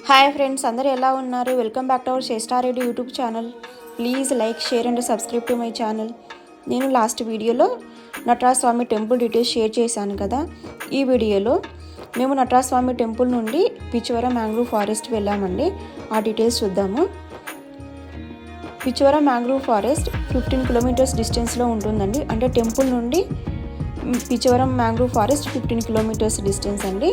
Hi friends, అందరూ ఎలా ఉన్నారు? Welcome back to our Shreshta Reddy YouTube channel. Please like, share and subscribe to my channel. నేను last వీడియోలో Natarajaswamy temple details share చేశాను కదా. ఈ వీడియోలో మేము నటరాజస్వామి టెంపుల్ నుండి పిచ్చవరం మ్యాంగ్రూవ్ ఫారెస్ట్ వెళ్ళామండి. ఆ డీటెయిల్స్ చూద్దాము. పిచ్చవరం మ్యాంగ్రూవ్ ఫారెస్ట్ 15 కిలోమీటర్స్ డిస్టెన్స్లో ఉంటుందండి. అంటే టెంపుల్ నుండి Pichavaram mangrove forest 15 kilometres distance అండి.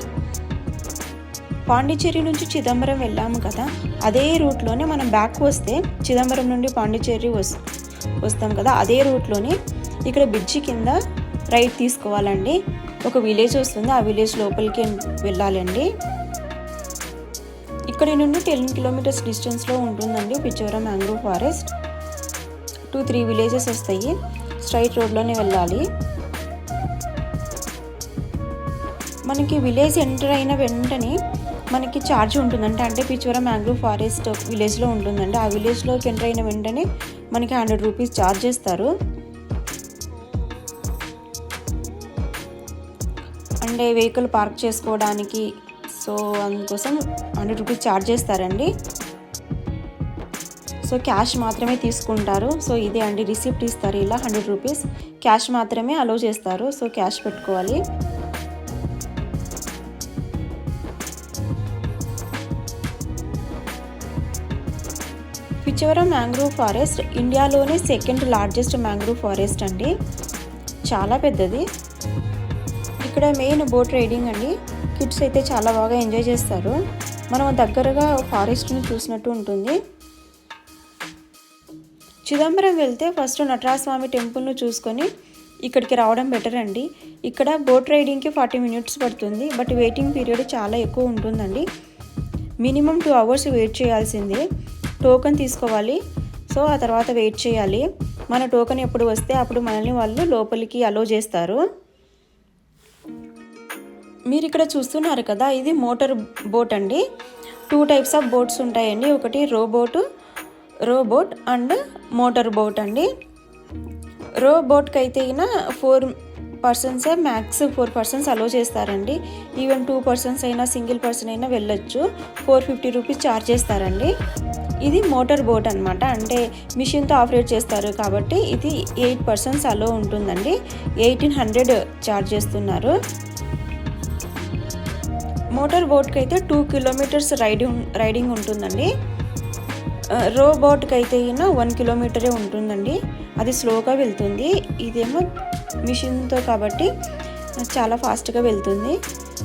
పాండిచ్చేరి నుంచి చిదంబరం వెళ్ళాము కదా, అదే రూట్లోనే మనం బ్యాక్ వస్తే చిదంబరం నుండి పాండిచ్చేరి వస్తాం కదా, అదే రూట్లోనే ఇక్కడ బ్రిడ్జి కింద రైట్ తీసుకోవాలండి. ఒక విలేజ్ వస్తుంది, ఆ విలేజ్ లోపలికి వెళ్ళాలండి. ఇక్కడి నుండి 10 కిలోమీటర్స్ డిస్టెన్స్లో ఉంటుందండి పిచ్చవరం మ్యాంగ్రూవ్ ఫారెస్ట్. 2-3 విలేజెస్ వస్తాయి. స్ట్రైట్ రోడ్లోనే వెళ్ళాలి. మనకి విలేజ్ ఎంటర్ అయిన వెంటనే మనకి ఛార్జ్ ఉంటుందంటే, అంటే పిచ్చవరం మ్యాంగ్రూవ్ ఫారెస్ట్ విలేజ్లో ఉంటుందండి. ఆ విలేజ్లోకి ఎంటర్ అయిన వెంటనే మనకి 100 రూపీస్ ఛార్జ్ చేస్తారు. అంటే వెహికల్ పార్క్ చేసుకోవడానికి, సో అందుకోసం 100 రూపీస్ ఛార్జ్ చేస్తారండి. సో క్యాష్ మాత్రమే తీసుకుంటారు. సో ఇదే అండి, రిసిప్ట్ ఇస్తారు ఇలా 100 రూపీస్. క్యాష్ మాత్రమే అలౌ చేస్తారు. సో క్యాష్ పెట్టుకోవాలి. పిచ్చవరం మ్యాంగ్రూవ్ ఫారెస్ట్ ఇండియాలోనే సెకండ్ లార్జెస్ట్ మ్యాంగ్రూవ్ ఫారెస్ట్ అండి. చాలా పెద్దది. ఇక్కడ మెయిన్ బోట్ రైడింగ్ అండి. కిడ్స్ అయితే చాలా బాగా ఎంజాయ్ చేస్తారు. మనం దగ్గరగా ఫారెస్ట్ని చూసినట్టు ఉంటుంది. చిదంబరం వెళ్తే ఫస్ట్ నటరాజస్వామి టెంపుల్ను చూసుకొని ఇక్కడికి రావడం బెటర్ అండి. ఇక్కడ బోట్ రైడింగ్కి 40 మినిట్స్ పడుతుంది. బట్ వెయిటింగ్ పీరియడ్ చాలా ఎక్కువ ఉంటుందండి. మినిమం 2 అవర్స్ వెయిట్ చేయాల్సిందే. టోకెన్ తీసుకోవాలి. సో ఆ తర్వాత వెయిట్ చేయాలి. మన టోకెన్ ఎప్పుడు వస్తే అప్పుడు మనల్ని వాళ్ళు లోపలికి అలో చేస్తారు. మీరు ఇక్కడ చూస్తున్నారు కదా, ఇది మోటార్ బోట్ అండి. 2 టైప్స్ ఆఫ్ బోట్స్ ఉంటాయండి. ఒకటి రో బోట్ అండ్ మోటార్ బోట్ అండి. రో బోట్కి అయితే 4 పర్సన్సే మ్యాక్స్ 4 పర్సన్స్ అలో చేస్తారండి. ఈవెన్ 2 పర్సన్స్ అయినా సింగిల్ పర్సన్ అయినా వెళ్ళొచ్చు. 450 రూపీస్ ఛార్జ్ చేస్తారండి. ఇది మోటార్ బోట్ అనమాట. అంటే మిషన్తో ఆపరేట్ చేస్తారు కాబట్టి ఇది 8 పర్సన్స్ అలో ఉంటుందండి. 1800 ఛార్జ్ చేస్తున్నారు. మోటార్ బోట్కి అయితే 2 కిలోమీటర్స్ రైడింగ్ ఉంటుందండి. రో బోట్కి అయితే 1 కిలోమీటరే ఉంటుందండి. అది స్లోగా వెళ్తుంది. ఇదేమో మిషన్తో కాబట్టి చాలా ఫాస్ట్గా వెళ్తుంది.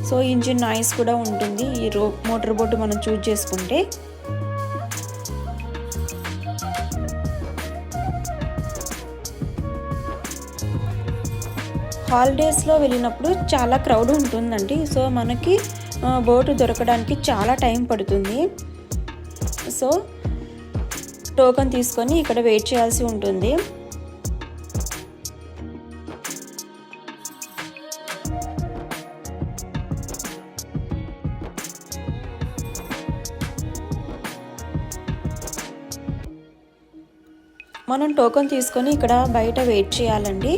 సో ఇంజిన్ నాయిస్ కూడా ఉంటుంది ఈ మోటార్ బోట్ మనం చూజ్ చేసుకుంటే. హాలిడేస్లో వెళ్ళినప్పుడు చాలా క్రౌడ్ ఉంటుందండి. సో మనకి బోటు దొరకడానికి చాలా టైం పడుతుంది. సో టోకెన్ తీసుకొని ఇక్కడ వెయిట్ చేయాల్సి ఉంటుంది. మనం టోకెన్ తీసుకొని ఇక్కడ బయట వెయిట్ చేయాలండి.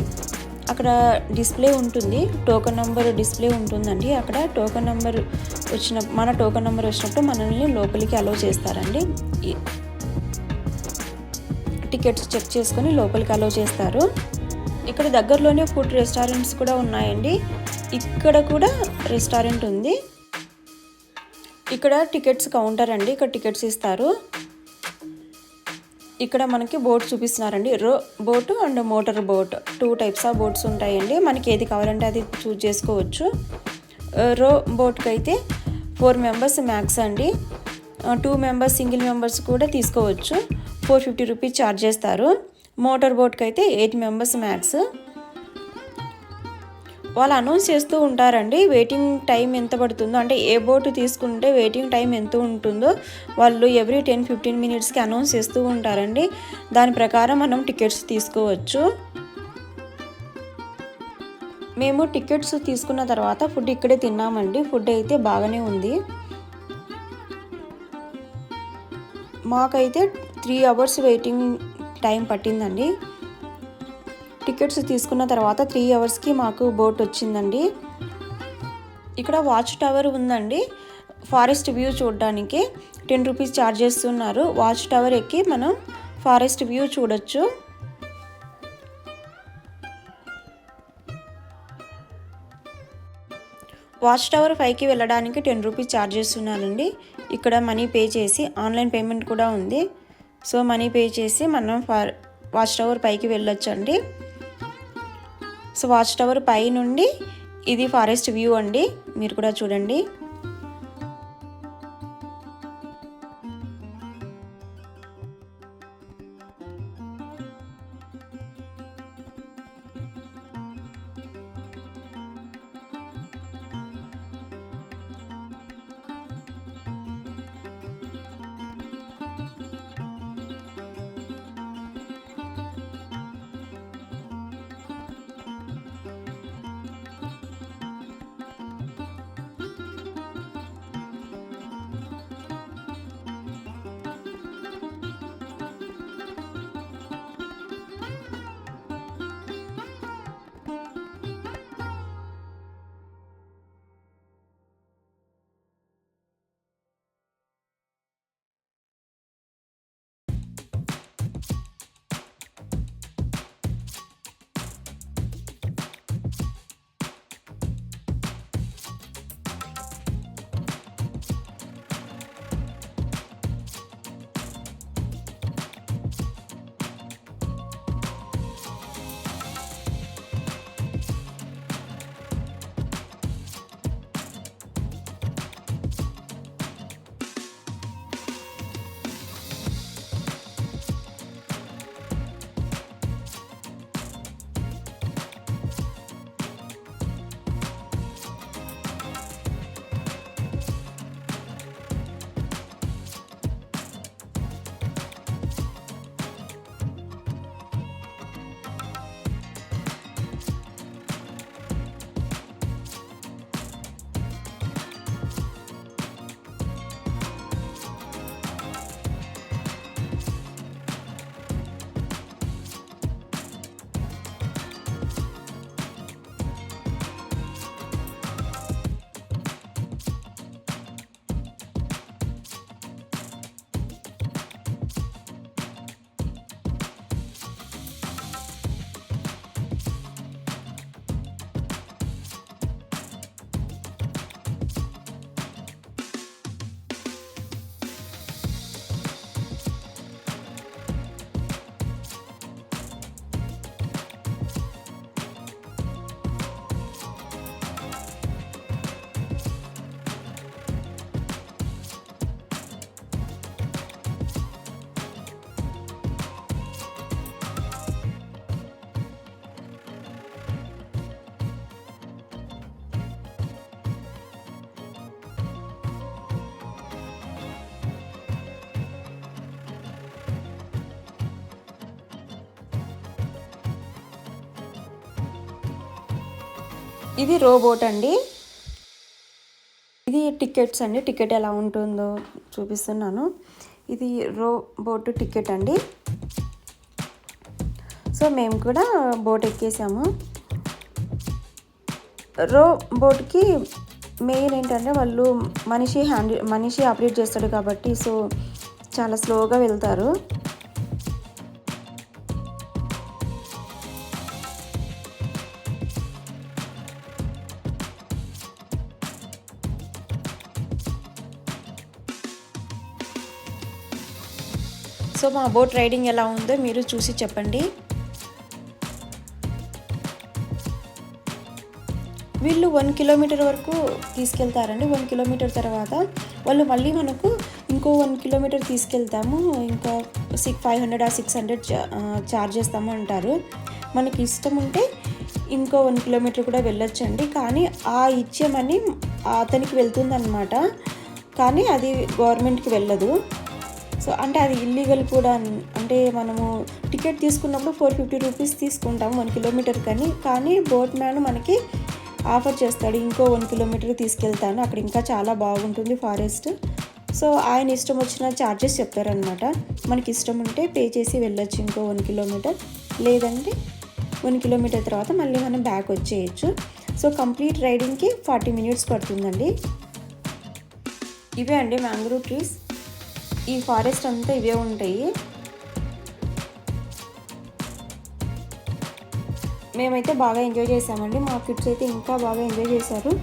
అక్కడ డిస్ప్లే ఉంటుంది, టోకెన్ నెంబర్ డిస్ప్లే ఉంటుందండి. అక్కడ టోకెన్ నెంబర్ మన టోకెన్ నెంబర్ వచ్చినప్పుడు మనల్ని లోపలికి అలో చేస్తారండి. టికెట్స్ చెక్ చేసుకొని లోపలికి అలో చేస్తారు. ఇక్కడ దగ్గరలోనే ఫుడ్ రెస్టారెంట్స్ కూడా ఉన్నాయండి. ఇక్కడ కూడా రెస్టారెంట్ ఉంది. ఇక్కడ టికెట్స్ కౌంటర్ అండి. ఇక్కడ టికెట్స్ ఇస్తారు. ఇక్కడ మనకి బోట్ చూపిస్తున్నారండి. రో boat and motor boat 2 types of boats ఉంటాయండి. మనకి ఏది కావాలంటే అది చూజ్ చేసుకోవచ్చు. రో బోట్కి అయితే 4 మెంబర్స్ మ్యాక్స్ అండి. 2 మెంబర్స్ సింగిల్ మెంబర్స్ కూడా తీసుకోవచ్చు. 450 రూపీస్ ఛార్జ్ చేస్తారు. మోటార్ బోట్కి అయితే 8 మెంబర్స్ మ్యాక్స్. వాళ్ళు అనౌన్స్ చేస్తూ ఉంటారండి వెయిటింగ్ టైం ఎంత పడుతుందో, అంటే ఏ బోటు తీసుకుంటే వెయిటింగ్ టైం ఎంత ఉంటుందో వాళ్ళు ఎవ్రీ 10-15 మినిట్స్కి అనౌన్స్ చేస్తూ ఉంటారండి. దాని ప్రకారం మనం టికెట్స్ తీసుకోవచ్చు. మేము టికెట్స్ తీసుకున్న తర్వాత ఫుడ్ ఇక్కడే తిన్నామండి. ఫుడ్ అయితే బాగానే ఉంది. మాకైతే 3 అవర్స్ వెయిటింగ్ టైం పట్టిందండి. టికెట్స్ తీసుకున్న తర్వాత 3 అవర్స్కి మాకు బోట్ వచ్చిందండి. ఇక్కడ వాచ్ టవర్ ఉందండి. ఫారెస్ట్ వ్యూ చూడడానికి 10 రూపీస్ ఛార్జ్ చేస్తున్నారు. వాచ్ టవర్ ఎక్కి మనం ఫారెస్ట్ వ్యూ చూడొచ్చు. వాచ్ టవర్ 5కి వెళ్ళడానికి 10 రూపీస్ ఛార్జ్ చేస్తున్నానండి. ఇక్కడ మనీ పే చేసి ఆన్లైన్ పేమెంట్ కూడా ఉంది. సో మనీ పే చేసి మనం వాచ్ టవర్ పైకి వెళ్ళొచ్చండి. సో వాచ్ టవర్ పై నుండి ఇది ఫారెస్ట్ వ్యూ అండి, మీరు కూడా చూడండి. ఇది రోబోట్ అండి. ఇది టికెట్స్ అండి. టికెట్ ఎలా ఉంటుందో చూపిస్తున్నాను. ఇది రోబోట్ టికెట్ అండి. సో మేము కూడా బోట్ ఎక్కేసాము. రోబోట్కి మెయిన్ ఏంటంటే వాళ్ళు మనిషి ఆపరేట్ చేస్తాడు కాబట్టి సో చాలా స్లోగా వెళ్తారు. సో మా బోట్ రైడింగ్ ఎలా ఉందో మీరు చూసి చెప్పండి. వీళ్ళు 1 కిలోమీటర్ వరకు తీసుకెళ్తారండి. 1 కిలోమీటర్ తర్వాత వాళ్ళు మళ్ళీ మనకు ఇంకో 1 కిలోమీటర్ తీసుకెళ్తాము, ఇంకా 500 or 600 ఛార్జ్ చేస్తాము అంటారు. మనకి ఇష్టం ఉంటే ఇంకో 1 కిలోమీటర్ కూడా వెళ్ళొచ్చండి. కానీ ఆ ఇచ్చే మనీ అతనికి వెళ్తుందన్నమాట, కానీ అది గవర్నమెంట్కి వెళ్ళదు. సో అంటే అది ఇల్లీగల్ కూడా. అంటే మనము టికెట్ తీసుకున్నప్పుడు 450 రూపీస్ తీసుకుంటాము 1 కిలోమీటర్ కానీ బోట్ మ్యాన్ మనకి ఆఫర్ చేస్తాడు, ఇంకో 1 కిలోమీటర్ తీసుకెళ్తాను, అక్కడ ఇంకా చాలా బాగుంటుంది ఫారెస్ట్. సో ఆయన ఇష్టం వచ్చిన ఛార్జెస్ చెప్తారనమాట. మనకి ఇష్టం ఉంటే పే చేసి వెళ్ళొచ్చు ఇంకో 1 కిలోమీటర్, లేదంటే 1 కిలోమీటర్ తర్వాత మళ్ళీ మనం బ్యాక్ వచ్చేయచ్చు. సో కంప్లీట్ రైడింగ్కి 40 minutes పడుతుందండి. ఇవే అండి మ్యాంగ్రూవ్ ట్రీస్. ఈ ఫారెస్ట్ అంతా ఇవే ఉంటాయి. మేమైతే బాగా ఎంజాయ్ చేసామండి. మా కిడ్స్ అయితే ఇంకా బాగా ఎంజాయ్ చేశారు.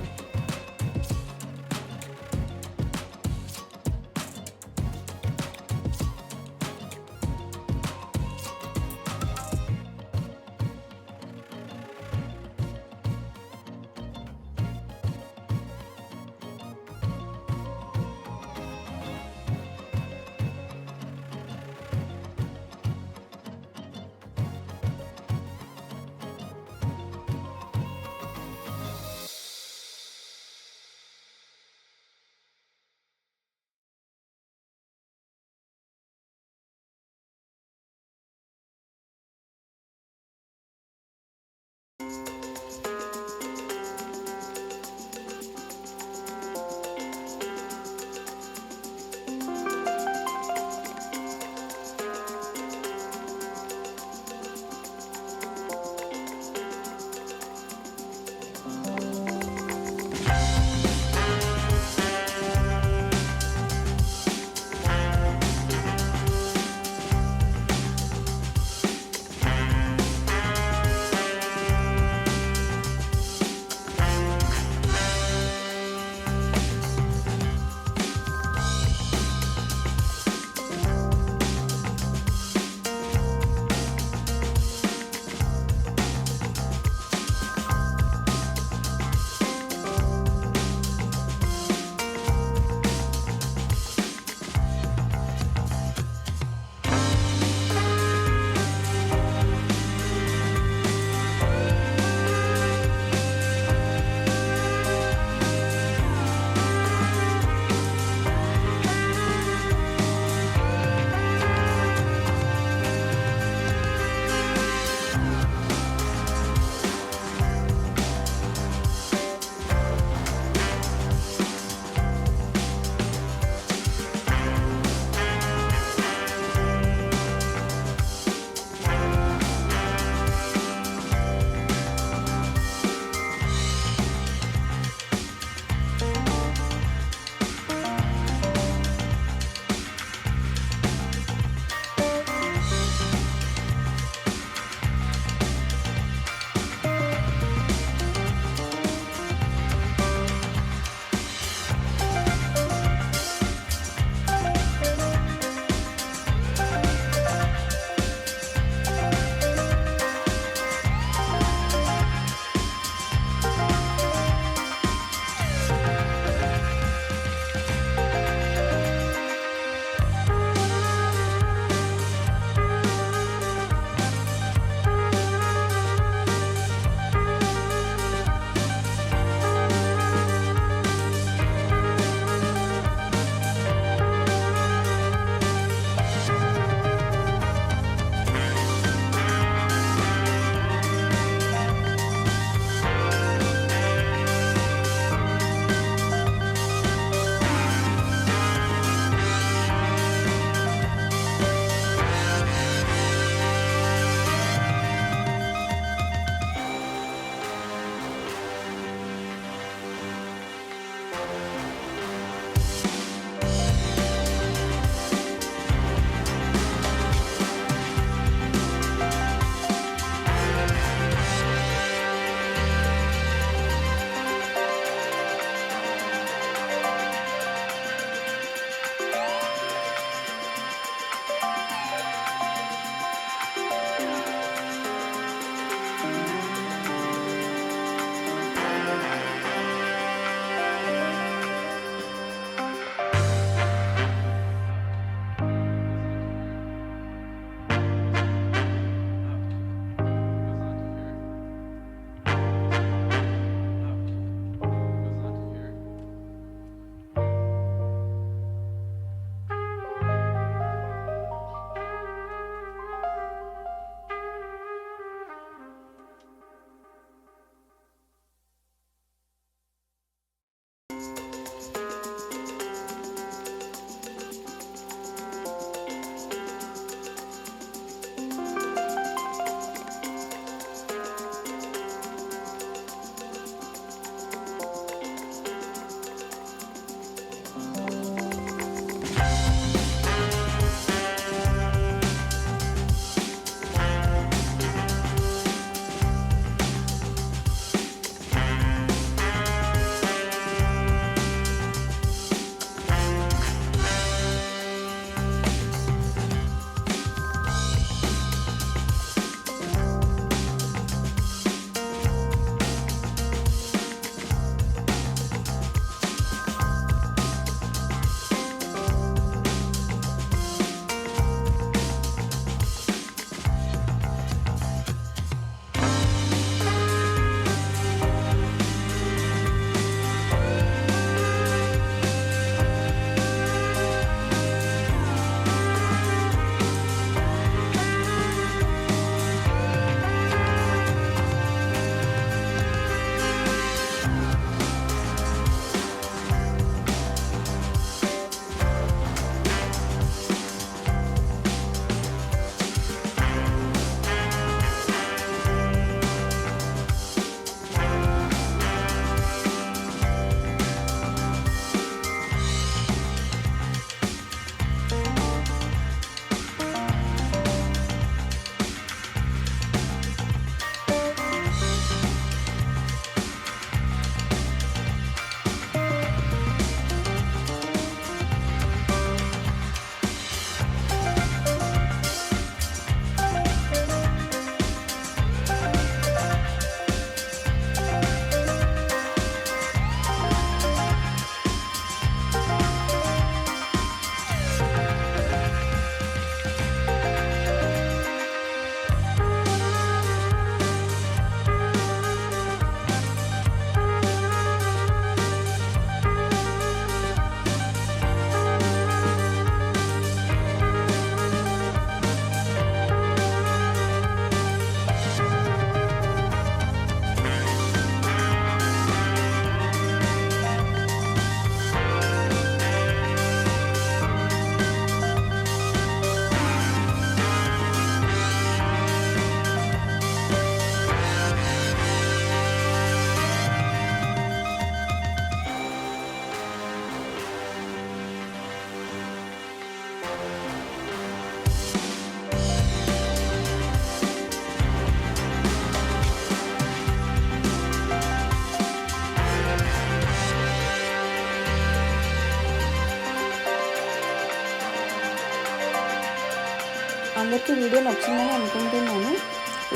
అందరికీ వీడియో నచ్చిందని అనుకుంటున్నాను.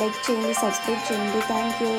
లైక్ చేయండి, సబ్స్క్రైబ్ చేయండి. Thank you.